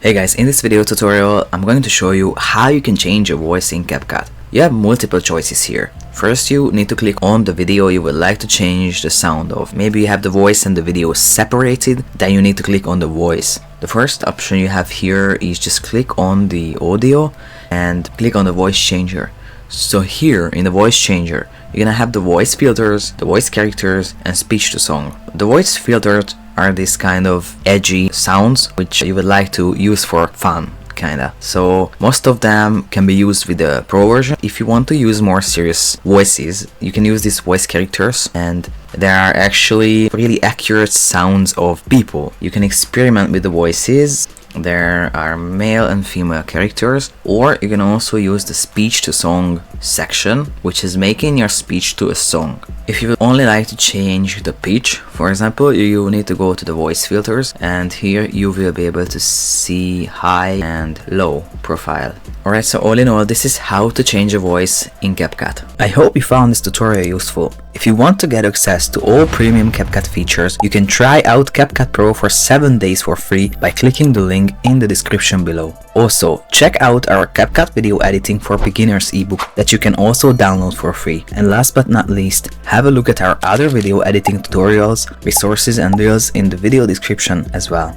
Hey guys, in this video tutorial, I'm going to show you how you can change your voice in Capcut. You have multiple choices here. First, you need to click on the video you would like to change the sound of. Maybe you have the voice and the video separated, then you need to click on the voice. The first option you have here is just click on the audio and click on the voice changer. So here in the voice changer, you're gonna have the voice filters, the voice characters, and speech to song. The voice filters are these kind of edgy sounds which you would like to use for fun, kinda. So most of them can be used with the pro version. If you want to use more serious voices, you can use these voice characters, and there are actually really accurate sounds of people. You can experiment with the voices. There are male and female characters, or you can also use the speech to song section, which is making your speech to a song. If you would only like to change the pitch, for example, you need to go to the voice filters, and here you will be able to see high and low profile. Alright, so all in all, this is how to change a voice in Capcut. I hope you found this tutorial useful. If you want to get access to all premium Capcut features, you can try out Capcut Pro for 7 days for free by clicking the link in the description below. Also, check out our Capcut Video Editing for Beginners ebook that you can also download for free. And last but not least, have a look at our other video editing tutorials, resources and reels in the video description as well.